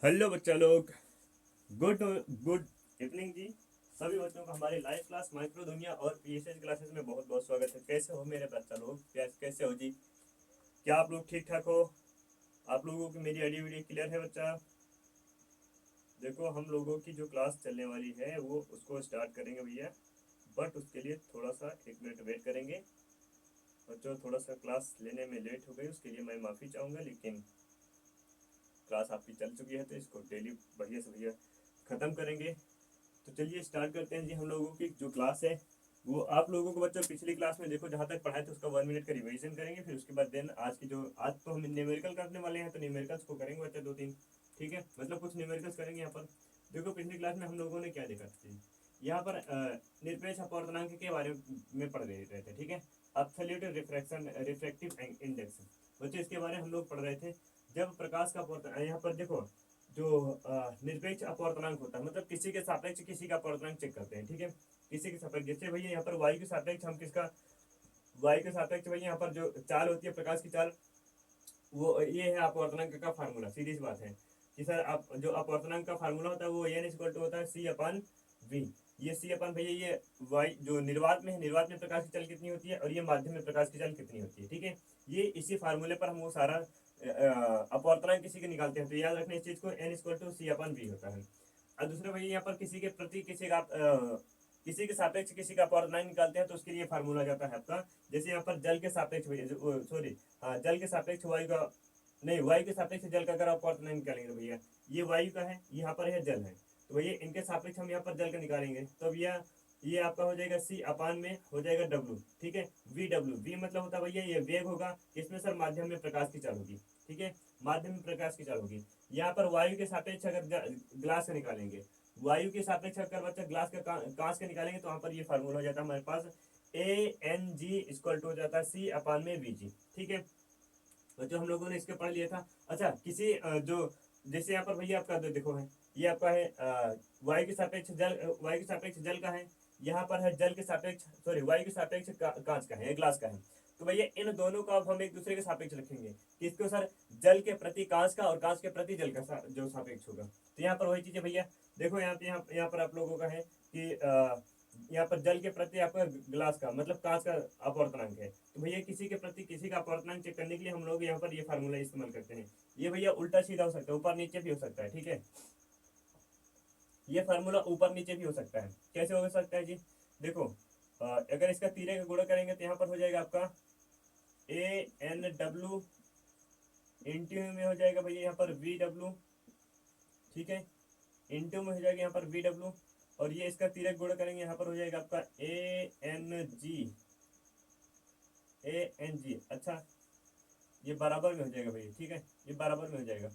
Hello बच्चा लोग। Good good evening जी। सभी बच्चों का हमारे लाइव क्लास माइक्रो दुनिया और पीएसएच क्लासेस में बहुत बहुत स्वागत है। कैसे हो मेरे बच्चा लोग? कैसे हो जी? क्या आप लोग ठीक ठाक हो? आप लोगों की मेरी आईडी वीडियो क्लियर है बच्चा? देखो, हम लोगों की जो क्लास चलने वाली है वो उसको स्टार्ट करेंगे भैया, बट उसके लिए थोड़ा सा 1 मिनट वेट करेंगे। बच्चों, थोड़ा सा क्लास लेने में लेट हो गई, उसके लिए मैं माफ़ी चाहूँगा, लेकिन क्लास आपकी चल चुकी है तो इसको डेली बढ़िया से बढ़िया ख़त्म करेंगे। तो चलिए स्टार्ट करते हैं जी। हम लोगों की जो क्लास है वो आप लोगों को बच्चों पिछली क्लास में देखो जहाँ तक पढ़ाए थे उसका 1 मिनट का रिवीजन करेंगे, फिर उसके बाद देन आज की जो आज तो हम न्यूमेरिकल करने वाले हैं तो न्यूमेरिकल्स को करेंगे बच्चा 2-3। ठीक है, मतलब कुछ न्यूमेरिकल्स करेंगे यहाँ पर। देखो, पिछली क्लास में हम लोगों ने क्या देखा था, यहाँ पर निरपेक्ष अपवर्तनांक के बारे में पढ़ रहे थे। ठीक है, एब्सोल्यूट रिफ्रैक्शन रिफ्रैक्टिव इंडेक्स, बच्चों इसके बारे में हम लोग पढ़ रहे थे। जब प्रकाश का अपवर्तन, यहाँ पर देखो, जो निरपेक्ष अपवर्तनांक होता है मतलब किसी के सापेक्ष किसी का अपवर्तनांक चेक करते हैं। ठीक है, किसी के सापेक्ष, जैसे भैया यहाँ पर वायु के सापेक्ष हम किसका, वायु के सापेक्ष भैया यहाँ पर जो चाल होती है प्रकाश की चाल, वो ये है अपवर्तनांक का फार्मूला। सीधी सी बात है कि सर आप जो अपवर्तनांक का फार्मूला होता है वो एन इक्वल टू होता है सी अपन वी। ये सी अपन भैया ये वाई जो निर्वात में है, निर्वात में प्रकाश की चाल कितनी होती है और ये माध्यम में प्रकाश की चाल कितनी होती है। ठीक है, ये इसी फार्मूले पर हम वो सारा अपवर्तनांक किसी के निकालते हैं, तो याद रखना इस चीज को, एन इक्वल टू सी अपन वी होता है। और दूसरा भैया यहाँ पर किसी के प्रति किसी के सापेक्ष किसी का अपवर्तनांक निकालते हैं तो उसके लिए फार्मूला जाता है आपका, जैसे यहाँ पर जल के सापेक्ष भैया, सॉरी, हाँ, जल के सापेक्ष वायु का, नहीं, वायु के सापेक्ष जल का अगर आप अपवर्तनांक निकालेंगे तो भैया ये वायु का है, यहाँ पर है जल है, तो भैया इनके सापेक्ष हम यहाँ पर जल का निकालेंगे तो भैया ये आपका हो जाएगा सी अपान में हो जाएगा डब्लू। ठीक है, वी डब्लू, वी मतलब होता है भैया ये वेग होगा, इसमें सर माध्यम में प्रकाश की चाल होगी। ठीक है, माध्यम में प्रकाश की चाल होगी। यहाँ पर वायु के सापेक्ष अगर ग्लास का निकालेंगे, वायु के सापेक्ष अगर बच्चा ग्लास का कांच का निकालेंगे तो वहां पर ये फार्मूला हो जाता है हमारे पास, A N G equal to हो जाता है सी अपान में वी जी। ठीक है, तो जो हम लोगों ने इसके पढ़ लिया था। अच्छा, किसी जो जैसे यहाँ पर भैया आपका देखो है, ये आपका है वायु के सापेक्ष जल, वायु के सापेक्ष जल का है, यहाँ पर है जल के सापेक्ष, सॉरी, वायु के सापेक्ष कांच का है, ग्लास का है। तो भैया इन दोनों का अब हम एक दूसरे के सापेक्ष रखेंगे, किसको सर, जल के प्रति कांच का और कांच के प्रति जल का जो सापेक्ष होगा। तो यहाँ पर वही चीज है भैया, देखो यहाँ पे यहाँ पर आप लोगों का है कि यहाँ पर जल के प्रति आपका ग्लास का मतलब कांच का अपवर्तनांक है, तो भैया किसी के प्रति किसी का अपवर्तनांक चेक करने के लिए हम लोग यहाँ पर ये फार्मूला इस्तेमाल करते हैं। ये भैया उल्टा सीधा हो सकता है, ऊपर नीचे भी हो सकता है। ठीक है, ये फार्मूला ऊपर नीचे भी हो सकता है। कैसे हो सकता है जी? देखो, अगर इसका तीरे का गुणा करेंगे तो यहाँ पर हो जाएगा आपका ए एन डब्ल्यू इंटू में हो जाएगा भैया यहाँ पर वी डब्ल्यू। ठीक है, इंटू में हो जाएगा यहाँ पर वी डब्ल्यू, और ये इसका तिरक गुणा करेंगे यहाँ पर हो जाएगा आपका A N G, A N G. अच्छा, ये बराबर में हो जाएगा भैया। ठीक है, ये बराबर में हो जाएगा,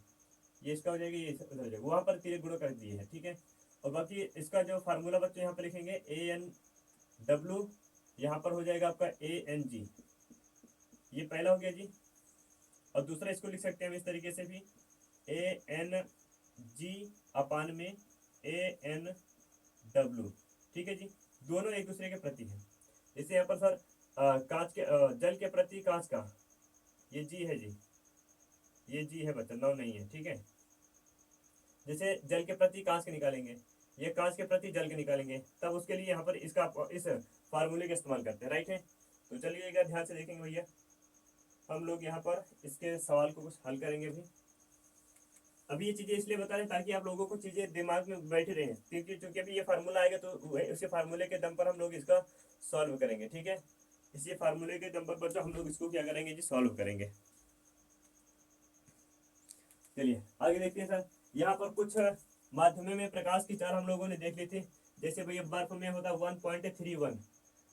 ये इसका हो जाएगा, ये उधर हो जाएगा, वहां पर तिरक गुणा कर दिए है। ठीक है, और बाकी इसका जो फार्मूला बच्चे यहाँ पर लिखेंगे ए एन डब्ल्यू, यहाँ पर हो जाएगा आपका ए एन जी, ये पहला हो गया जी। और दूसरा इसको लिख सकते हैं हम इस तरीके से भी, ए एन जी अपान में ए एन डब्ल्यू। ठीक है जी, दोनों एक दूसरे के प्रति है। जैसे यहाँ पर सर कांच के जल के प्रति कांच का ये जी है जी, ये जी है बच्चा, नौ नहीं है। ठीक है, जैसे जल के प्रति कांच के निकालेंगे, ये कांच के प्रति जल के निकालेंगे, तब उसके लिए यहाँ पर इसका इस फार्मूले का इस्तेमाल करते हैं। राइट है, तो चलिएगा ध्यान से देखेंगे भैया, हम लोग यहाँ पर इसके सवाल को कुछ हल करेंगे भी। अभी ये चीजें इसलिए बता रहे हैं ताकि आप लोगों को चीजें दिमाग में बैठे रहे, क्योंकि चूंकि अभी ये फार्मूला आएगा तो उसी फार्मूले के दम पर हम लोग इसका सॉल्व करेंगे। ठीक है, इसी फार्मूले के दम पर बच्चों हम लोग इसको क्या करेंगे जी, सॉल्व करेंगे। चलिए आगे देखते हैं सर, यहाँ पर कुछ माध्यम में प्रकाश की चाल हम लोगों ने देख ली थी। जैसे भैया बर्फ में होता 1.31,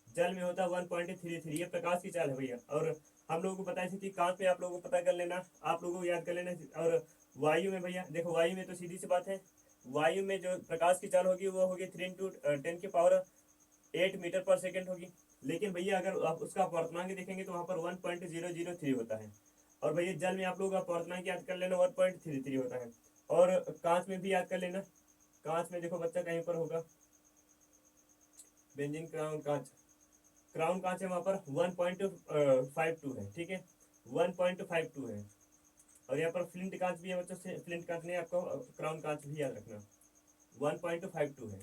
जल में होता 1.33, ये प्रकाश की चाल है भैया। और हम लोगों को बताई थी कांच में आप लोगों को पता कर लेना, आप लोगों को याद कर लेना। और वायु में भैया देखो, वायु में तो सीधी सी बात है, वायु में जो प्रकाश की चाल होगी वो होगी 3 × 10⁸ होगी। लेकिन भैया अगर आप उसका अपवर्तनांक देखेंगे तो वहां पर 1.003 होता है। और भैया जल में आप लोग अपवर्तनांक याद कर लेना 1.33 होता है। और कांच में भी याद कर लेना, कांच में देखो बच्चा कहीं पर होगा बेंजीन क्राउन कांच, क्राउन कांच है, वहां पर 1.52 है। ठीक है, 1.52 है। और यहाँ पर फ्लिंट कांच भी है बच्चों, से फ्लिंट कांच नहीं, आपको क्राउन कांच भी याद रखना, 1.52 है।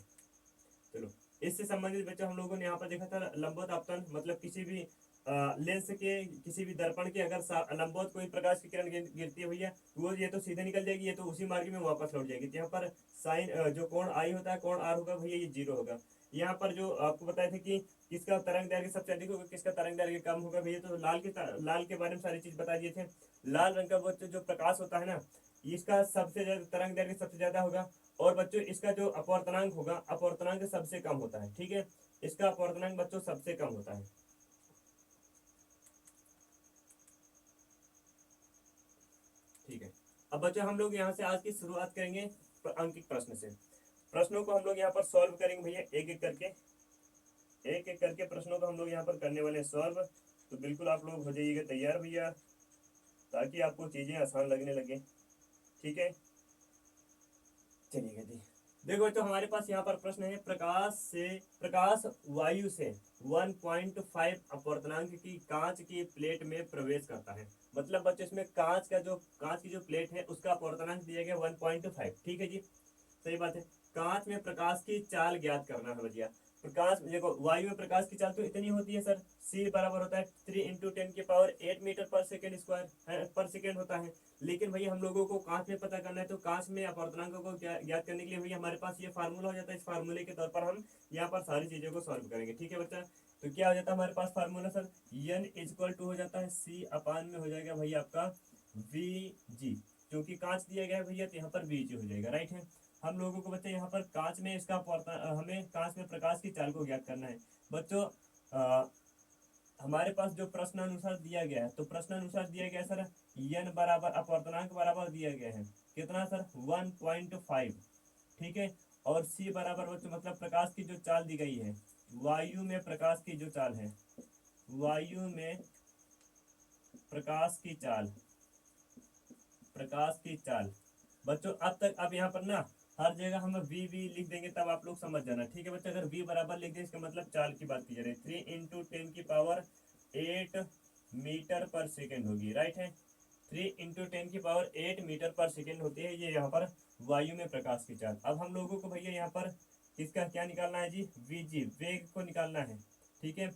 चलो, इससे संबंधित बच्चों हम लोगों ने यहाँ पर देखा था लंबवत आपतन, मतलब किसी भी लेंस के, किसी भी दर्पण के अगर लंबवत कोई प्रकाश की किरण गिरती है भैया, वो ये तो सीधे निकल जाएगी, ये तो उसी मार्ग में वापस लौट जाएगी। तो यहाँ पर साइन जो कोण आई होता है, कोण आर होगा भैया, ये 0 होगा। यहाँ पर जो आपको बताया था कि किसका तरंग दैर्घ्य सबसे अधिक होगा, किसका तरंग दैर्घ्य कम होगा भैया, तो लाल के बारे में सारी चीज बता दिए थे। लाल रंग का वो जो प्रकाश होता है ना, इसका सबसे ज्यादा तरंग दैर्घ्य सबसे ज्यादा होगा, और बच्चों इसका जो अपवर्तनांक होगा, अपवर्तनांक सबसे कम होता है। ठीक है, इसका अपवर्तनांक बच्चों सबसे कम होता है। ठीक है, अब बच्चों हम लोग यहाँ से आज की शुरुआत करेंगे अंकित प्रश्न से। प्रश्नों को हम लोग यहाँ पर सॉल्व करेंगे भैया, एक एक करके प्रश्नों को हम लोग यहाँ पर करने वाले हैं सॉल्व। तो बिल्कुल आप लोग हो जाइएगा तैयार भैया, ताकि आपको चीजें आसान लगने लगे। ठीक है, चलिएगा जी। देखो बच्चों, हमारे पास यहाँ पर प्रश्न है, प्रकाश वायु से 1.5 अपवर्तनांक की कांच की प्लेट में प्रवेश करता है। मतलब बच्चों इसमें कांच की जो प्लेट है उसका अपवर्तनांक दिया गया 1.5। ठीक है जी, सही बात है। कांच में प्रकाश की चाल ज्ञात करना है भैया। प्रकाश देखो, वायु में प्रकाश की चाल तो इतनी होती है सर, c बराबर होता है 3 × 10⁻⁸ मीटर पर सेकेंड स्क्वायर पर सेकेंड होता है। लेकिन भैया हम लोगों को कांच में पता करना है, तो कांच में अपवर्तनांकों को ज्ञात करने के लिए भैया हमारे पास ये फार्मूला हो जाता है। इस फार्मूले के तौर पर हम यहाँ पर सारी चीजों को सॉल्व करेंगे। ठीक है बच्चा, तो क्या हो जाता है हमारे पास फार्मूला सर, n = हो जाता है c/, में हो जाएगा भैया आपका vg, क्योंकि कांच दिया गया है भैया, तो यहाँ पर vg हो जाएगा। राइट है, हम लोगों को बच्चे यहाँ पर कांच में हमें कांच में प्रकाश की चाल को ज्ञात करना है। बच्चों हमारे पास जो प्रश्न अनुसार दिया गया है, तो प्रश्न अनुसार दिया गया सर n बराबर अपवर्तनांक बराबर दिया गया है कितना सर, 1.5। ठीक है, और c बराबर बच्चों मतलब प्रकाश की जो चाल दी गई है, वायु में प्रकाश की जो चाल है, वायु में प्रकाश की चाल, प्रकाश की चाल। बच्चों अब तक, अब यहाँ पर ना हर जगह हम v लिख देंगे, तब आप लोग समझ जाना। ठीक है बच्चों, अगर v बराबर लिख दें इसका मतलब चाल की बात की जा रही है। 3 × 10⁸ मीटर पर सेकेंड होगी। राइट है, 3 × 10⁸ मीटर पर सेकेंड होती है ये यहाँ पर वायु में प्रकाश की चाल। अब हम लोगों को भैया यहाँ पर इसका क्या निकालना है जी, vg, वेग को निकालना है। ठीक है,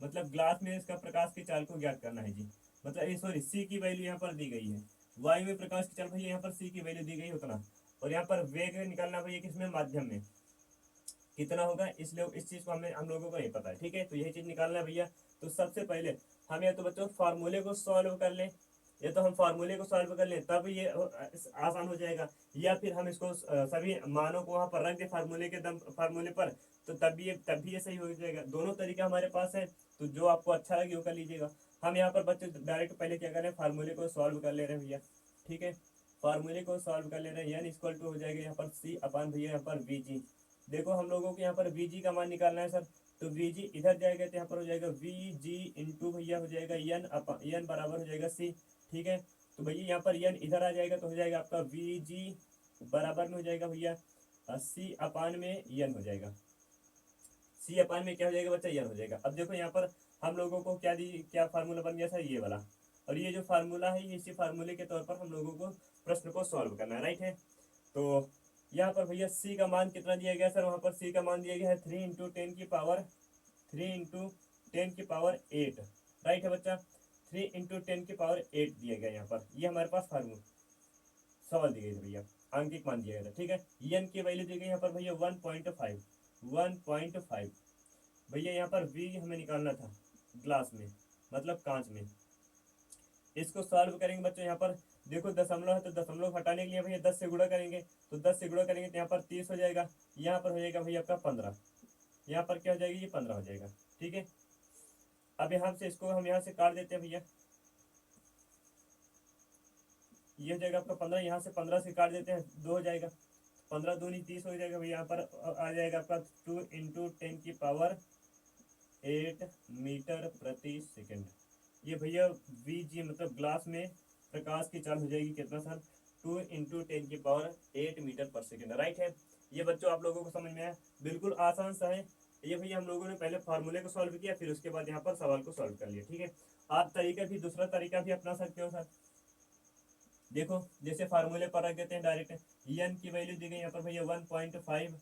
मतलब ग्लास में इसका प्रकाश की चाल को ज्ञात करना है जी। मतलब सॉरी, c की वैल्यू यहाँ पर दी गई है, वायु में प्रकाश की चाल भैया यहाँ पर c की वैल्यू दी गई उतना, और यहाँ पर वेग निकालना भैया किसमें, माध्यम में कितना होगा, इसलिए इस चीज को हम लोगों को नहीं पता है। ठीक है, तो यही चीज निकालना है भैया। तो सबसे पहले हम या तो बच्चों फार्मूले को सॉल्व कर लें, या तो हम फार्मूले को सॉल्व कर लें तब ये आसान हो जाएगा, या फिर हम इसको सभी मानों को वहां पर रख दें फार्मूले पर, तो तब भी ये सही हो जाएगा। दोनों तरीका हमारे पास है, तो जो आपको अच्छा लगे वो कर लीजिएगा। हम यहाँ पर बच्चे डायरेक्ट पहले क्या कर रहे हैं, फार्मूले को सॉल्व कर ले रहे हैं भैया। ठीक है, फार्मूले को सॉल्व कर ले रहे हैं, n = हो जाएगा यहाँ पर c/ भैया यहाँ पर vg। देखो हम लोगों को यहाँ पर vg का मान निकालना है सर, तो vg इधर जाएगा तो यहाँ पर हो जाएगा vg इंटू भैया हो जाएगा n बराबर हो जाएगा c। ठीक है, तो भैया यहाँ पर n इधर आ जाएगा तो हो जाएगा आपका vg बराबर में हो जाएगा भैया c/ में n हो जाएगा, c/ में क्या हो जाएगा बच्चा, n हो जाएगा। अब देखो यहाँ पर हम लोगों को क्या फार्मूला बन गया सर, ये वाला, और ये जो फार्मूला है ये इसी फार्मूले के तौर पर हम लोगों को प्रश्न को सॉल्व करना है। राइट है, तो यहाँ पर भैया c का मान कितना दिया गया सर, वहां पर c का मान दिया गया है 3 × 10⁸ राइट है बच्चा, 3 × 10⁸ दिया गया यहाँ पर, ये हमारे पास फार्मूला सवाल दी गई भैया, आंकिक मान दिया गया था। ठीक है, n की वैल्यू दी गई यहाँ पर भैया 1.5 भैया, यहाँ पर v हमें निकालना था ग्लास में, मतलब कांच में। इसको सॉल्व करेंगे बच्चों, यहाँ पर देखो दशमलव है, तो दशमलव हटाने के लिए भैया 10 से गुणा करेंगे, तो 10 से गुणा करेंगे तो यहाँ पर 30 हो जाएगा, यहाँ पर हो जाएगा भैया आपका 15, यहाँ पर क्या हो जाएगी, ये 15 हो जाएगा। ठीक है, अब यहाँ से इसको हम यहाँ से काट देते हैं भैया, ये हो जाएगा आपका 15, यहाँ से 15 से काट देते हैं, 2 हो जाएगा, 15 दूनी 30 हो जाएगा भैया, यहाँ पर आ जाएगा आपका 2 × 10⁸ मीटर प्रति सेकेंड। ये भैया vg मतलब ग्लास में प्रकाश की चाल हो जाएगी कितना सर, 2 × 10⁸ मीटर पर सेकेंड। राइट है, ये बच्चों आप लोगों को समझ में आया, बिल्कुल आसान सा है ये भैया। हम लोगों ने पहले फार्मूले को सॉल्व किया, फिर उसके बाद यहाँ पर सवाल को सॉल्व कर लिया। ठीक है, आप दूसरा तरीका भी अपना सकते हो सर, देखो जैसे फार्मूले पर रख देते हैं डायरेक्ट, एन की वैल्यू दी गई यहाँ पर भैया 1.5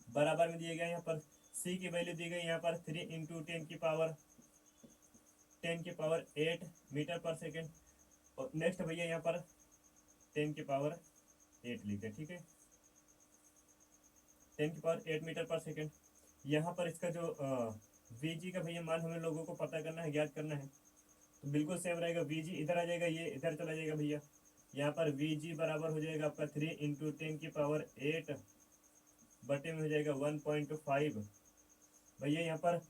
बराबर में दिए गए यहाँ पर सी की वैल्यू दी गई यहाँ पर 3 इंटू 10 की पावर 8 मीटर पर सेकेंड। और नेक्स्ट भैया यहाँ पर 10 की पावर 8 लिखे, ठीक है, 10 की पावर 8 मीटर पर सेकेंड। यहाँ पर इसका जो वी जी का भैया मान हमें लोगों को पता करना है, ज्ञात करना है, तो बिल्कुल सेम रहेगा। वी जी इधर आ जाएगा, ये इधर चला जाएगा भैया, यहाँ पर वी जी बराबर हो जाएगा आपका 3 इंटू 10 की पावर 8 बटे में हो जाएगा 1.5। भैया यहाँ पर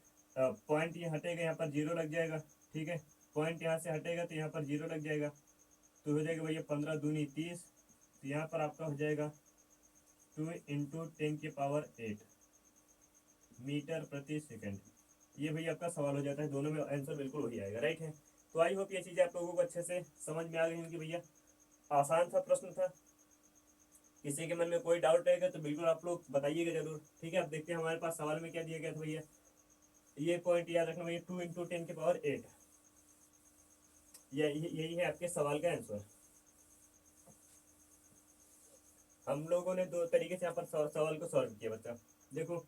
पॉइंट ये हटेगा, यहाँ पर जीरो लग जाएगा, ठीक है, पॉइंट यहाँ से हटेगा तो यहाँ पर जीरो लग जाएगा, तो हो जाएगा भैया 15 दूनी 30, तो यहाँ पर आपका हो जाएगा 2 इंटू 10 की पावर 8 मीटर प्रति सेकंड। ये भैया आपका सवाल हो जाता है, दोनों में आंसर बिल्कुल वही आएगा, राइट है। तो आई होप ये चीज़ें आप लोगों को अच्छे से समझ में आ गई होंगी भैया। आसान सा प्रश्न था, किसी के मन में कोई डाउट रहेगा तो बिल्कुल आप लोग बताइएगा जरूर, ठीक है। अब देखते हैं हमारे पास सवाल में क्या दिया गया था भैया, ये पॉइंट याद रखना भैया, 2 इंटू 10 की पावर 8, यही है आपके सवाल का आंसर। हम लोगों ने दो तरीके से यहाँ पर सवाल को सॉल्व किया बच्चा। देखो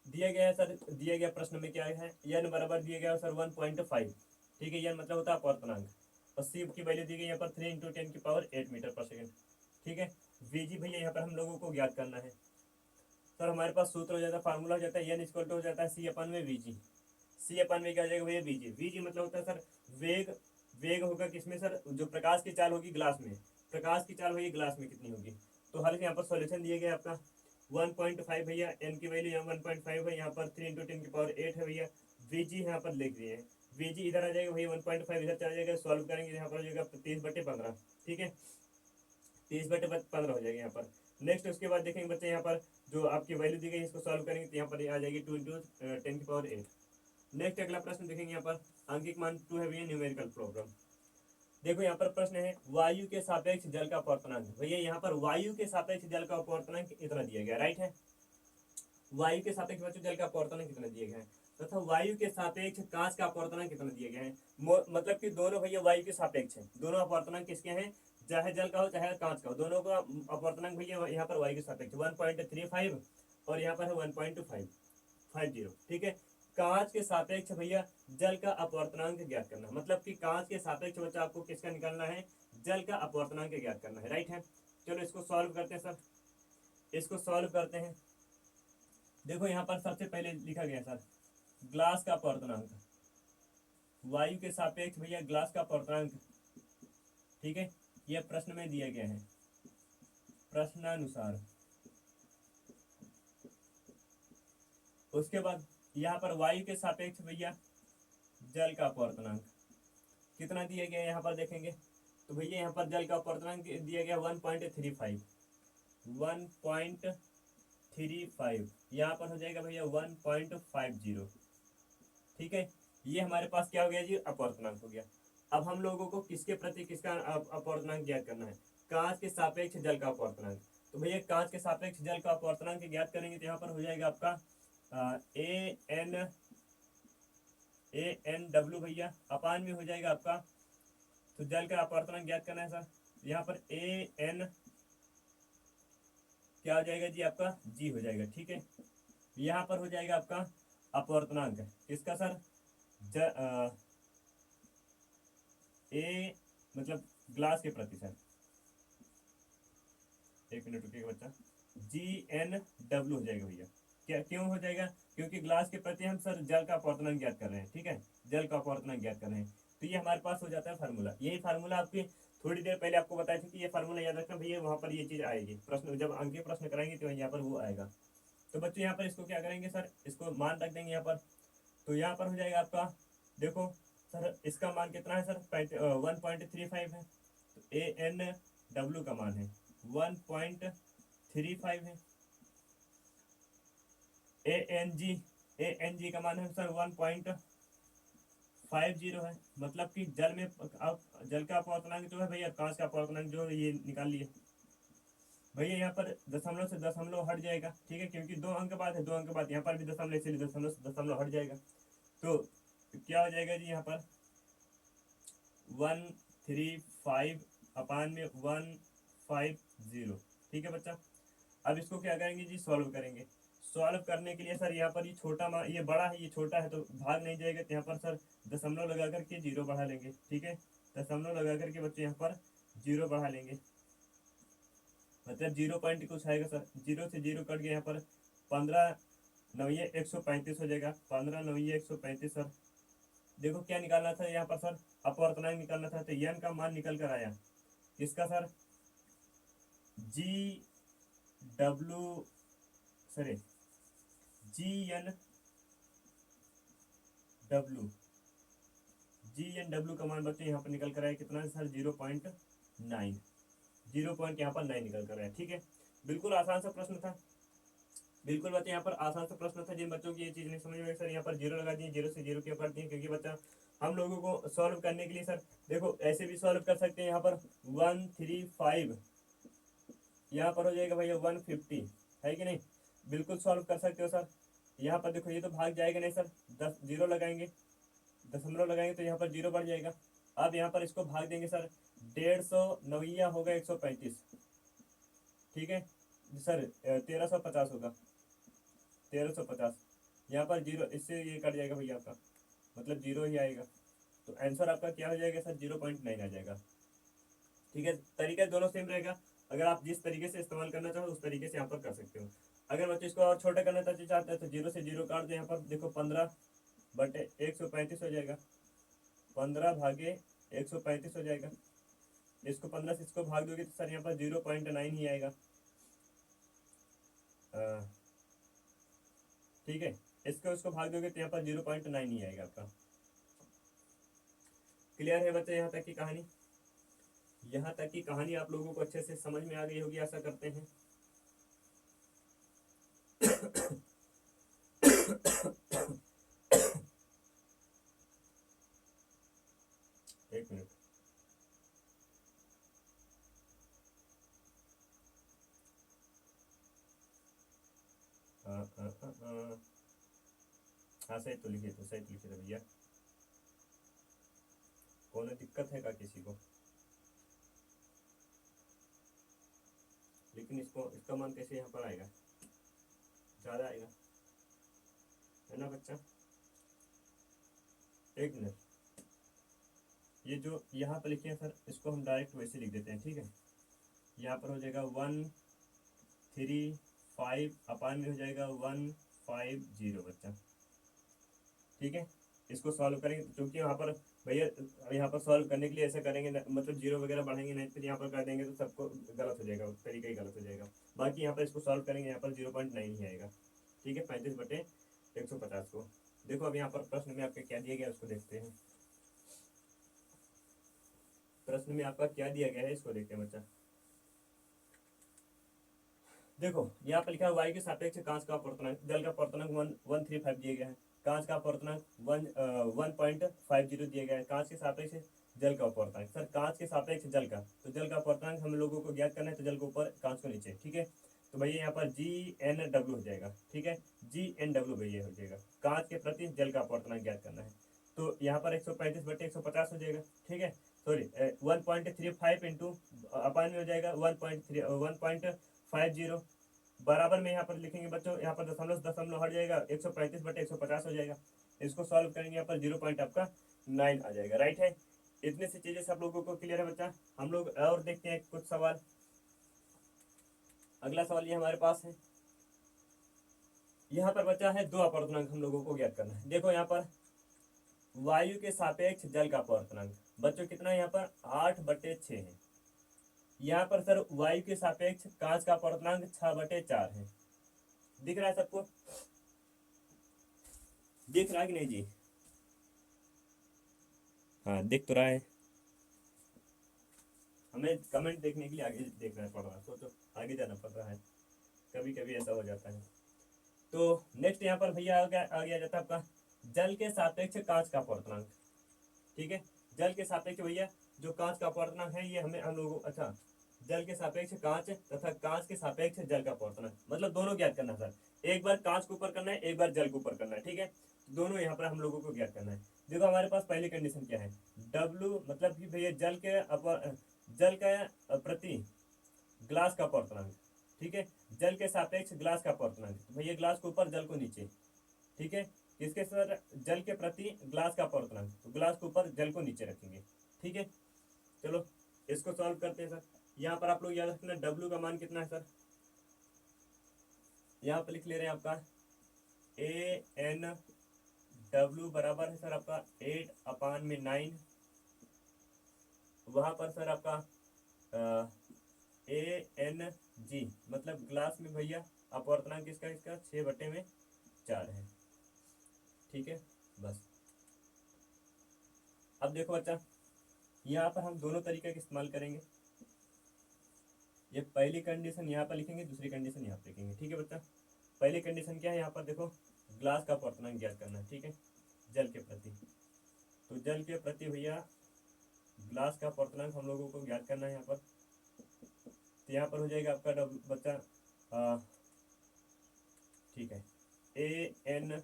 दिया गया है सर, दिया गया प्रश्न में क्या है, एन बराबर दिया गया सर 1.5, ठीक है, एन मतलब होता है अपवर्तनांक, और सी की वैल्यू दी गई यहाँ पर 3 इंटू 10 की पावर 8 मीटर पर सेकेंड, ठीक है। वीजी भैया यहाँ पर हम लोगों को ज्ञात करना है। सर हमारे पास सूत्र हो जाता है, फार्मूला हो जाता है, एन इक्वल टू हो जाता है सी अपन में वीजी। सी अपन में क्या हो जाएगा भैया, वीजी। वीजी मतलब होता है सर वेग, वेग होगा किसमें सर, जो प्रकाश की चाल होगी ग्लास में, प्रकाश की चाल होगी ग्लास में कितनी होगी। तो हल यहाँ पर सॉल्यूशन दिया गया आपका 1.5 भैया, एन की वैल्यू यहाँ 1.5 है, यहाँ पर 3 इंटू 10 की पावर 8 है भैया। वीजी यहाँ पर लिख दिए हैं, वीजी इधर आ जाएगा भैया, 1.5 इधर चला जाएगा, सॉल्व करेंगे यहाँ पर हो जाएगा 30/15, ठीक है, 30/15 हो जाएगा यहाँ पर। नेक्स्ट उसके बाद देखेंगे बच्चे यहाँ पर जो आपकी वैल्यू दी गई इसको सॉल्व करेंगे तो यहाँ पर आ जाएगी 2 इंटू 10 की पावर 8। नेक्स्ट अगला प्रश्न देखेंगे यहाँ पर, अंकित मान 2 है भैया, न्यूमेरिकल प्रॉब्लम। देखो यहाँ पर प्रश्न है वायु के सापेक्ष जल का अपवर्तनांक। भैया यहाँ पर वायु के सापेक्ष जल का अपवर्तनांक इतना दिया गया, राइट है, वायु के सापेक्ष बच्चों जल का अपवर्तनांक कितना दिया गया है, तथा वायु के सापेक्ष कांच का अपवर्तनांक कितना दिया गया है। मतलब कि दोनों भैया वायु के सापेक्ष है, दोनों अपवर्तनांक किसके हैं, चाहे जल का हो चाहे कांच का हो, दोनों का अपवर्तनांक भैया यहाँ पर वायु के सापेक्ष 1.35 और यहाँ पर है 1.250, ठीक है। कांच के सापेक्ष भैया जल का अपवर्तनांक ज्ञात करना, मतलब कि कांच के सापेक्ष बच्चा आपको किसका निकालना है, जल का अपवर्तनांक ज्ञात करना है, राइट है। चलो इसको सॉल्व करते हैं सर, इसको सॉल्व करते हैं। देखो यहाँ पर सबसे पहले लिखा गया सर ग्लास का अपवर्तनांक, वायु के सापेक्ष भैया ग्लास का अपवर्तनांक, ठीक है, यह प्रश्न में दिया गया है प्रश्नानुसार। उसके बाद यहाँ पर वायु के सापेक्ष भैया जल का अपवर्तनांक कितना दिया गया है यहाँ पर देखेंगे, तो भैया यहाँ पर जल का अपवर्तनांक दिया गया 1.35, 1.35, यहाँ पर हो जाएगा भैया 1.50, ठीक है। ये हमारे पास क्या हो गया जी, अपवर्तनांक हो गया। अब हम लोगों को किसके प्रति किसका अपवर्तनांक ज्ञात करना है, कांच के सापेक्ष जल का अपवर्तनांक। तो भैया कांच के सापेक्ष जल का अपवर्तनांक ज्ञात करेंगे तो यहाँ पर हो जाएगा आपका AN भैया अपान में हो जाएगा आपका, तो जल का अपवर्तनांक ज्ञात करना है सर, यहाँ पर AN क्या हो जाएगा जी आपका G हो जाएगा, ठीक है। यहाँ पर हो जाएगा आपका अपवर्तनांक किसका सर, ए मतलब ग्लास के प्रति सर, एक मिनट रुकिएगा बच्चा, GNW हो जाएगा भैया। क्या क्यों हो जाएगा, क्योंकि ग्लास के प्रति हम सर जल का अपवर्तनांक ज्ञात कर रहे हैं, ठीक है, जल का अपवर्तनांक ज्ञात कर रहे हैं। तो ये हमारे पास हो जाता है फार्मूला, यही फार्मूला आपके थोड़ी देर पहले आपको बताया था कि ये फार्मूला याद रखना भैया, वहाँ पर ये चीज़ आएगी, प्रश्न जब अंकीय प्रश्न कराएंगे तो यहाँ पर वो आएगा। तो बच्चों यहाँ पर इसको क्या करेंगे सर, इसको मान रख देंगे यहाँ पर, तो यहाँ पर हो जाएगा आपका, देखो सर इसका मान कितना है सर 1.35 है, तो ANW का मान है 1.35 है, ANG का मान है सर 1.50 है, मतलब कि जल में अब जल का अपवर्तनांक जो है भैया, कांच का अपवर्तनांक जो है ये निकाल लिए भैया, यहाँ पर दशमलव से दशमलव हट जाएगा, ठीक है, क्योंकि 2 अंक बाद है, 2 अंक बाद यहाँ पर भी दशमलव, इसलिए दशमलव से दशमलव हट जाएगा, तो क्या हो जाएगा जी यहाँ पर 135 अपान में 150। ठीक है बच्चा। अब इसको क्या करेंगे जी, सॉल्व करेंगे। सॉल्व करने के लिए सर यहाँ पर ये छोटा मान, ये बड़ा है ये छोटा है, तो भाग नहीं जाएगा, तो यहाँ पर सर दशमलव लगा करके जीरो बढ़ा लेंगे। ठीक है, दशमलव लगा करके बच्चे यहाँ पर जीरो बढ़ा लेंगे, मतलब 0 पॉइंट कुछ आएगा सर, जीरो से जीरो कट गया, यहाँ पर 15×9 135 हो जाएगा, 15×9 135 सर। देखो क्या निकालना था यहाँ पर सर, अपवर्तनांक निकालना था, तो एन का मान निकल कर आया, इसका सर जी डब्ल्यू सर G N W G N W का मान बच्चे यहाँ पर निकल कर आया कितना है सर, 0.9, 0 पॉइंट यहाँ पर 9 निकल कर आया। ठीक है, बिल्कुल आसान सा प्रश्न था, बिल्कुल बच्चे यहाँ पर आसान सा प्रश्न था। जिन बच्चों की ये चीज नहीं समझ में सर यहाँ पर जीरो लगा दिए, जीरो से जीरो क्यों कर दिए, क्योंकि बच्चा हम लोगों को सॉल्व करने के लिए सर देखो ऐसे भी सॉल्व कर सकते हैं, यहाँ पर 135 यहाँ पर हो जाएगा भैया 150, है कि नहीं, बिल्कुल सॉल्व कर सकते हो सर। यहाँ पर देखो ये तो भाग जाएगा नहीं सर, 10 जीरो लगाएंगे, दशमलव लगाएंगे तो यहाँ पर जीरो बढ़ जाएगा। अब यहाँ पर इसको भाग देंगे सर, 150 नवैया होगा 135, ठीक है सर, 1350 होगा, 1350, यहाँ पर जीरो, इससे ये कट जाएगा भैया आपका, मतलब जीरो ही आएगा, तो आंसर आपका क्या हो जाएगा सर, 0.9 आ जाएगा। ठीक है, तरीका दोनों सेम रहेगा, अगर आप जिस तरीके से इस्तेमाल करना चाहो उस तरीके से यहाँ पर कर सकते हो। अगर बच्चे इसको और छोटा करना चाहते हैं तो जीरो से जीरो काट दो, यहाँ पर देखो 15/135 हो जाएगा, 15/135 हो जाएगा, इसको 15 से इसको भाग दोगे तो सर यहाँ पर 0.9 ही आएगा। ठीक है, इसको इसको भाग दोगे तो यहाँ पर 0.9 ही आएगा आपका। क्लियर है बच्चे यहाँ तक की कहानी, यहाँ तक की कहानी आप लोगों को अच्छे से समझ में आ गई होगी, आशा करते हैं। एक मिनट, हाँ सही तो लिखिए, तो सही तो लिखिए भैया, कौन दिक्कत है का किसी को, लेकिन इसको इसका मान कैसे यहाँ पर आएगा, ज़्यादा आएगा, है ना बच्चा। एक मिनट, ये जो यहाँ पर लिखे हैं सर इसको हम डायरेक्ट वैसे लिख देते हैं। ठीक है, यहाँ पर हो जाएगा 135 अपान में हो जाएगा 150 बच्चा। ठीक है, इसको सॉल्व करेंगे क्योंकि यहाँ पर भैया यहाँ पर सॉल्व करने के लिए ऐसा करेंगे मतलब जीरो वगैरह बढ़ेंगे नहीं, फिर यहाँ पर कर देंगे तो सबको गलत हो जाएगा, तरीका ही गलत हो जाएगा। बाकी यहाँ पर इसको सॉल्व करेंगे, यहाँ पर 0.9 ही आएगा। ठीक है, 35/150 को देखो, अब यहाँ पर प्रश्न में आपके क्या दिया गया उसको देखते हैं, प्रश्न में आपका क्या दिया गया है इसको देखते हैं बच्चा। देखो यहाँ पर लिखा है वायु के सापेक्ष कांच का अपवर्तनांक, जल का अपवर्तनांक 135 दिया गया है, कांच का अपवर्तनांक 1.50 दिया गया है, कांच के सापेक्ष जल का अपवर्तनांक। सर कांच के सापेक्ष जल का, तो जल का अपवर्तनांक हम लोगों को ज्ञात करना है, तो जल को ऊपर कांच को नीचे। ठीक है, तो भैया यहाँ पर GNW हो जाएगा। ठीक है, GNW भैया हो जाएगा, कांच के प्रति जल का अपवर्तनांक ज्ञात करना है, तो यहाँ पर 135/150 हो जाएगा। ठीक है, सॉरी 1.35 इंटू अपान में हो जाएगा 1.50 बराबर में यहाँ पर लिखेंगे बच्चों, यहाँ पर दशमलव दशमलव हट जाएगा, 135/150 हो जाएगा। इसको सॉल्व करेंगे, यहाँ पर 0 आपका 9 आ जाएगा। राइट है, इतने से चीजें सब लोगों को क्लियर है बच्चा। हम लोग और देखते हैं कुछ सवाल। अगला सवाल ये हमारे पास है, यहाँ पर बच्चा है दो अपवर्तनांक हम लोगों को ज्ञात करना है। देखो यहाँ पर वायु के सापेक्ष जल का अपवर्तनांक बच्चों कितना है, यहाँ पर 8/6 है। यहाँ पर सर वायु के सापेक्ष कांच का अपवर्तनांक 6/4 है। दिख रहा है सबको, दिख रहा है कि नहीं जी, हाँ दिख तो रहा है, हमें कमेंट देखने के लिए आगे देखना पड़ रहा है, तो आगे जाना पड़ रहा है, कभी कभी ऐसा हो जाता है। तो नेक्स्ट यहाँ पर भैया आ गया जाता है आपका जल के सापेक्ष कांच का अपवर्तनांक। ठीक है, जल के सापेक्ष भैया जो कांच का अपवर्तनांक है ये हमें हम लोगों, अच्छा जल के सापेक्ष कांच तथा कांच के सापेक्ष जल का अपवर्तनांक, मतलब दोनों ज्ञात करना सर, एक बार कांच के ऊपर करना है, एक बार जल के ऊपर करना है। ठीक है, दोनों यहाँ पर हम लोगों को ज्ञात करना है। देखो हमारे पास पहली कंडीशन क्या है, W मतलब कि भैया जल का प्रति ग्लास का अपवर्तनांक, ठीक है, जल के सापेक्ष ग्लास का अपवर्तनांक, तो भैया ग्लास को ऊपर जल को नीचे, ठीक है, किसके सर, जल के प्रति ग्लास का अपवर्तनांक, तो ग्लास को ऊपर जल को नीचे रखेंगे, ठीक है। चलो इसको सॉल्व करते हैं सर। यहाँ पर आप लोग याद रखना डब्ल्यू का मान कितना है सर, यहाँ पर लिख ले रहे हैं आपका ए एन डब्ल्यू बराबर है सर आपका 8/9, वहां पर सर आपका ए एन जी मतलब ग्लास में भैया अपवर्तनांक किसका, इसका 6/4 है, ठीक है। बस अब देखो बच्चा, यहाँ पर हम दोनों तरीके का इस्तेमाल करेंगे, ये पहली कंडीशन यहाँ पर लिखेंगे, दूसरी कंडीशन यहाँ पर लिखेंगे, ठीक है बच्चा। पहली कंडीशन क्या है, यहाँ पर देखो ग्लास का अपवर्तनांक ज्ञात करना है, ठीक है, जल के प्रति, तो जल के प्रति भैया ग्लास का अपवर्तनांक हम लोगों को ज्ञात करना है यहाँ पर, तो यहाँ पर हो जाएगा आपका बच्चा ठीक है, ए एन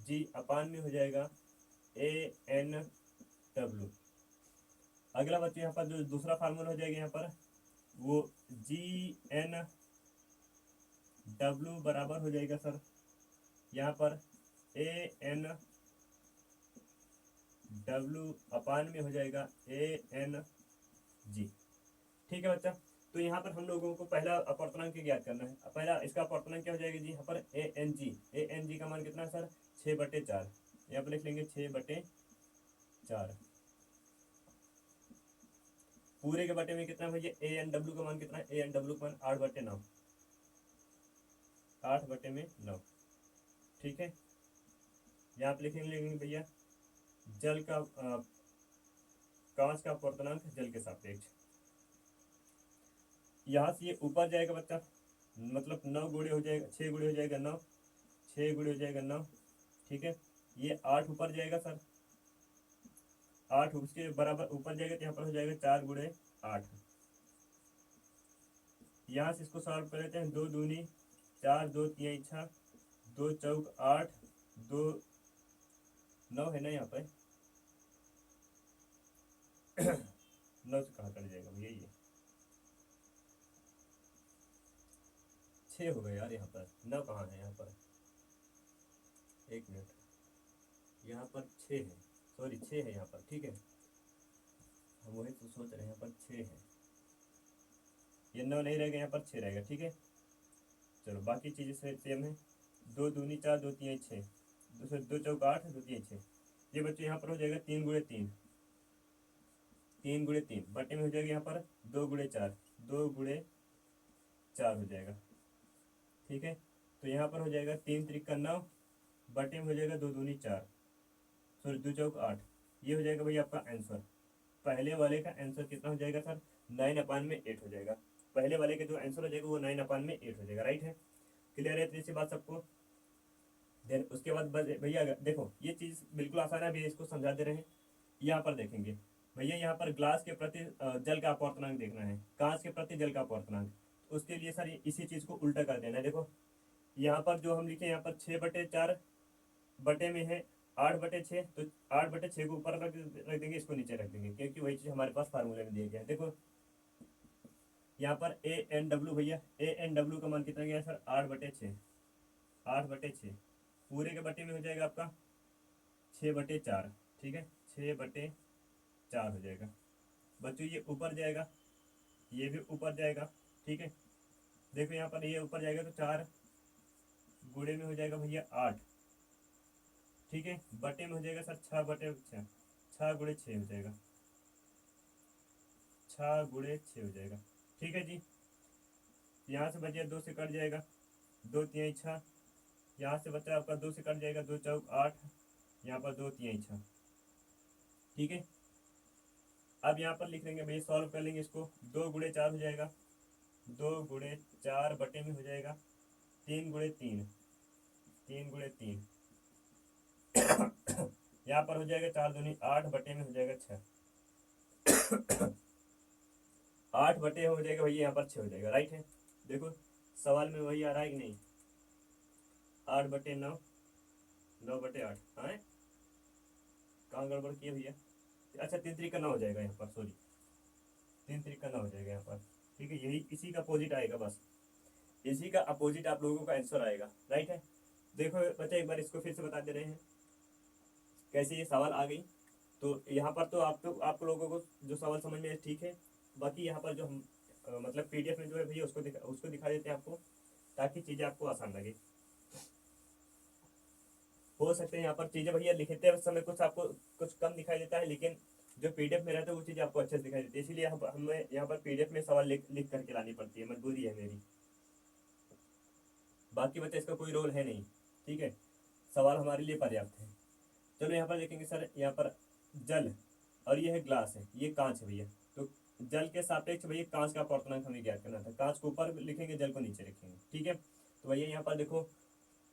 जी अपान में हो जाएगा ए एन डब्ल्यू। अगला बच्चे यहाँ पर जो दूसरा फार्मूला हो जाएगा यहाँ पर वो जी एन डब्ल्यू बराबर हो जाएगा सर यहाँ पर ए एन डब्ल्यू अपान में हो जाएगा ए एन जी, ठीक है बच्चा। तो यहाँ पर हम लोगों को पहला अपवर्तनांक ज्ञात करना है, पहला इसका अपवर्तनांक क्या हो जाएगा जी, यहाँ पर ए एन जी का मान कितना है सर 6/4, यहाँ पर लिख लेंगे 6/4, पूरे के बटे में कितना भैया ए एन डब्ल्यू का मान कितना है, ए एन डब्ल्यू का मान 8/9, 8/9, ठीक है। यहाँ पे लिखेंगे भैया जल का कांच का अपवर्तनांक जल के सापेक्ष, यहाँ से ये ऊपर जाएगा बच्चा, मतलब 9 गुणे हो जाएगा, 6 गुणे हो जाएगा 9, 6 गुणे हो जाएगा 9, ठीक है। ये 8 ऊपर जाएगा सर, 8 उसके बराबर ऊपर जाएगा, तो यहाँ पर हो जाएगा 4x8, यहाँ से इसको सॉल्व कर लेते हैं, 2 दूनी 4, 2 तिहाई 6, 2 चौक 8, 2 9 है ना यहाँ पे 9 से कहाँ कट जाएगा भैया, ये 6 हो गए यार, यहाँ पर 9 कहाँ है, यहाँ पर 1 मिनट, यहाँ पर 6 है, सॉरी 6 है यहाँ पर, ठीक है, हम वही तो सोच रहे हैं, यहाँ पर 6 है, ये 9 नहीं रहेगा, यहाँ पर 6 रहेगा, ठीक है। चलो बाकी चीज़ें सेम है, 2 दूनी 4, 2 तिहाई 6, 2 चौक 8, 2 तिहाई 6, ये बच्चे यहाँ पर हो जाएगा 3x3, 3x3 बटे में हो जाएगा यहाँ पर 2x4, 2x4 हो जाएगा, ठीक है। तो यहाँ पर हो जाएगा 3×9 बटे में हो जाएगा 2 दूनी 4, सॉरी 2 चौक 8, ये हो जाएगा भैया आपका आंसर। पहले वाले का आंसर कितना हो जाएगा सर 9/8 हो जाएगा, पहले वाले का जो आंसर हो जाएगा वो 9/8 हो जाएगा, राइट है, क्लियर है इतनी बात सबको। देन उसके बाद भैया देखो ये चीज़ बिल्कुल आसान है, भैया इसको समझा दे रहे हैं। यहाँ पर देखेंगे भैया, यहाँ पर ग्लास के प्रति जल का अपवर्तनांक देखना है, कांच के प्रति जल का अपवर्तनांक, उसके लिए सर इसी चीज़ को उल्टा कर देना है। देखो यहाँ पर जो हम लिखे यहाँ पर 6/4 बटे में है 8/6, तो 8/6 को ऊपर रख देंगे, इसको नीचे रख देंगे, क्योंकि वही चीज़ हमारे पास फार्मूले में दिया गया है। देखो यहाँ पर ए एन डब्ल्यू भैया, ए एन डब्ल्यू का मान कितना गया सर 8/6, 8/6 पूरे के बटे में हो जाएगा आपका 6/4, ठीक है, 6/4 हो जाएगा बच्चों, ये ऊपर जाएगा, ये भी ऊपर जाएगा, ठीक है। देखो यहाँ पर ये ऊपर जाएगा तो 4 गुणे में हो जाएगा भैया 8, ठीक है, बटे में हो जाएगा सर 6/6, 6x6 हो जाएगा, 6x6 हो जाएगा, ठीक है जी। यहाँ से बचिए 2 से कट जाएगा, 2 तिहाई 6, यहाँ से बचा आपका 2 से कट जाएगा, 2 चौक 8, यहाँ पर 2 तिहाई 6, ठीक है। अब यहाँ पर लिख लेंगे भैया, सॉल्व कर लेंगे इसको, 2x4 हो जाएगा, 2x4 बटे में हो जाएगा 3x3, 3x3 यहाँ पर हो जाएगा 4 दूनी 8 बटे में हो जाएगा 6, 8 बटे हो जाएगा भैया, यहाँ पर 6 हो जाएगा, राइट है। देखो सवाल में वही आ रहा है कि नहीं, 8/9, 9/8, हाँ कहाँ गड़बड़ किया भैया, अच्छा 3×3 का 9 हो जाएगा यहाँ पर, सॉरी 3 3 9 हो जाएगा यहाँ पर, ठीक है। यही इसी का अपोजिट आएगा, बस इसी का अपोजिट आप लोगों का आंसर आएगा, राइट है। देखो बच्चे एक बार इसको फिर से बता दे रहे हैं कैसे ये सवाल आ गई। तो यहाँ पर तो आप लोगों को जो सवाल समझ में ठीक है, बाकी यहाँ पर जो हम मतलब पीडीएफ में जो है भैया उसको दिखा देते हैं आपको, ताकि चीज़ें आपको आसान लगे। हो सकते हैं यहाँ पर चीज़ें भैया लिखते समय कुछ आपको कुछ कम दिखाई देता है, लेकिन जो पीडीएफ में रहता है वो चीज़ आपको अच्छे से दिखाई देती है, इसीलिए हमें यहाँ पर पीडीएफ में सवाल लिख करके लानी पड़ती है, मजबूरी है मेरी। बाकी बच्चे इसका कोई रोल है नहीं, ठीक है, सवाल हमारे लिए पर्याप्त है। चलो यहाँ पर देखेंगे सर, यहाँ पर जल और ये है ग्लास है, ये कांच है भैया। तो जल के सापेक्ष भैया कांच का अपवर्तनांक हमें ज्ञात करना था। कांच को ऊपर लिखेंगे, जल को नीचे लिखेंगे, ठीक है। तो भैया यहाँ पर देखो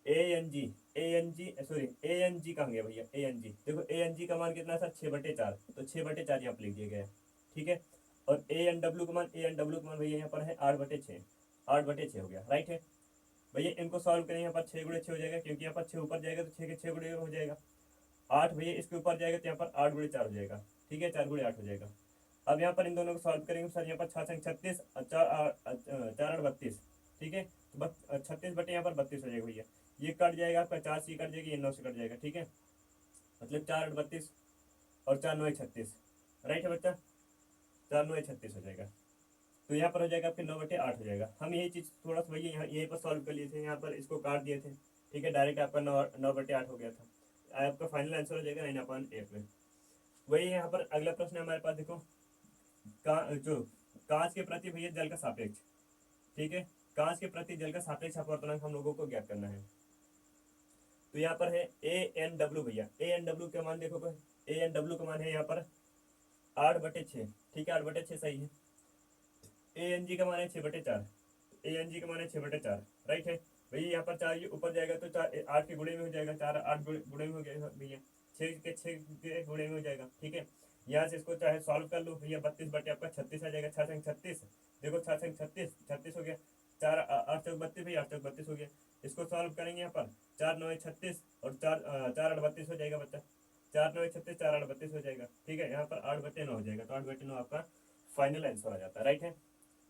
ए एन जी कहाँ गया भैया, ए एन जी देखो, ए एन जी का मान कितना है सर, 6/4, तो 6/4 यहाँ पर लिख दिया गया है, ठीक है। और ए एन डब्ल्यू का मान भैया यहाँ पर है 8/6, 8/6 हो गया, राइट है भैया। इनको सॉल्व करें, यहाँ पर 6 × 6 हो जाएगा, क्योंकि यहाँ पर 6 ऊपर जाएगा तो 6 के 6 गुणे हो जाएगा। 8 भैया इसके ऊपर जाएगा तो यहाँ पर 8 × 4 हो जाएगा, ठीक है, 4 × 8 हो जाएगा। अब यहाँ पर इन दोनों को सॉल्व करेंगे सर, यहाँ पर 6×36 4×8 ठीक है। तो 36 बटे यहाँ पर 32 हो जाएगा भैया। ये कट जाएगा आपका, 4 से कट जाएगी, ये 9 से कट जाएगा, ठीक है। मतलब 4×8 = 32 और 4×9 = 36, राइट है बच्चा, 4×9 = 36 हो जाएगा। तो यहाँ पर हो जाएगा आपके 9/8 हो जाएगा। हम यही चीज़ थोड़ा सा भैया यहाँ यहीं पर सॉल्व कर लिए थे, यहाँ पर इसको काट दिए थे, ठीक है, डायरेक्ट आपका 9/8 हो गया था। आपका फाइनल आंसर हो जाएगा 9/8 में। वही यहाँ पर अगला प्रश्न है हमारे पास, देखो जो कांच के प्रति भैया जल का सापेक्ष, ठीक है, कांच के प्रति जल का सापेक्ष अपवर्तनांक हम लोगों को ज्ञात करना है। तो यहाँ पर है ए एन डब्ल्यू भैया, ए एन डब्ल्यू का मान देखो, ए एन डब्ल्यू का मान है यहाँ पर 8/6, ठीक है, 8/6 सही है। ए एन जी का मान है 6/4, ए एन जी का मान है 6/4, राइट है भैया। यहाँ पर 4 ये ऊपर जाएगा तो 8 के गुणे में हो जाएगा, 4 8 गुणे में हो जाएगा भैया, 6 के गुणे में हो जाएगा, ठीक है। यहाँ से इसको चाहे सॉल्व कर लो भैया, 32 बटे आपका 36 आ जाएगा, 6×36 देखो, 6×36 36 हो गया, 4 8 चौक 32 भैया, 8 चौक 32 हो गया। इसको सॉल्व करेंगे यहाँ पर, 4×9 = 36 और 4 8 32 हो जाएगा बच्चा, 4×9 = 36, 4 8 32 हो जाएगा, ठीक है। यहाँ पर 8/9 हो जाएगा, तो 8/9 आपका फाइनल आंसर आ जाता है, राइट है।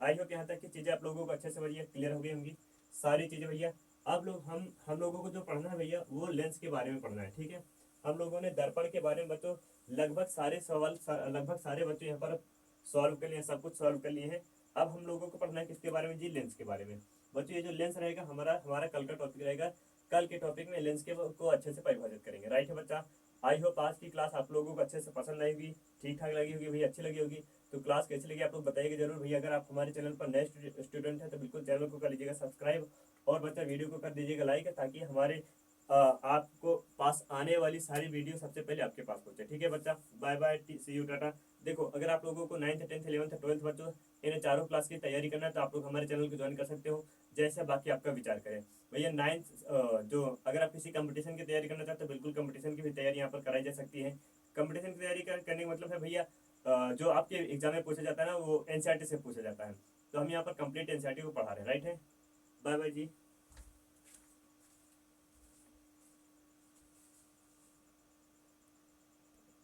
आई होप यहाँ तक की चीज़ें आप लोगों को अच्छे से भैया क्लियर हो गई होंगी सारी चीज़ें भैया। अब लोग हम लोगों को जो पढ़ना है भैया, वो लेंस के बारे में पढ़ना है, ठीक है। हम लोगों ने दर्पण के बारे में बच्चों लगभग सारे सवाल लगभग सारे बच्चों यहाँ पर सॉल्व कर लिए, सब कुछ सॉल्व कर लिए हैं। अब हम लोगों को पढ़ना है किसके बारे में जी, लेंस के बारे में। बच्चों ये जो लेंस रहेगा हमारा हमारा कल का टॉपिक रहेगा, कल के टॉपिक में लेंस के को अच्छे से परिभाषित करेंगे, राइट है बच्चा। आई होप आज की क्लास आप लोगों को अच्छे से पसंद आई होगी, ठीक ठाक लगी होगी भैया, अच्छी लगी होगी। तो क्लास कैसी लगी आप लोग बताइएगा जरूर भैया। अगर आप हमारे चैनल पर नए स्टूडेंट हैं तो बिल्कुल चैनल को कर लीजिएगा सब्सक्राइब, और बच्चा वीडियो को कर दीजिएगा लाइक, ताकि हमारे आपको पास आने वाली सारी वीडियो सबसे पहले आपके पास पहुंचे, ठीक है बच्चा। Bye bye, see you, ta-ta. देखो अगर आप लोगों को 9th 10th 11th 12th बच्चों इन चारों क्लास की तैयारी करना है तो आप लोग हमारे चैनल को ज्वाइन कर सकते हो, जैसे बाकी आपका विचार करें भैया। 9th जो अगर आप किसी कंपटीशन की तैयारी करना चाहते हो, बिल्कुल कंपटीशन की भी तैयारी यहाँ पर कराई जा सकती है। कंपटीशन की तैयारी करने का मतलब है भैया जो आपके एग्जाम में पूछा जाता है ना, वो एनसीईआरटी से पूछा जाता है। तो हम यहाँ पर कंप्लीट एनसीईआरटी को पढ़ा रहे हैं, राइट है। बाय बाय जी।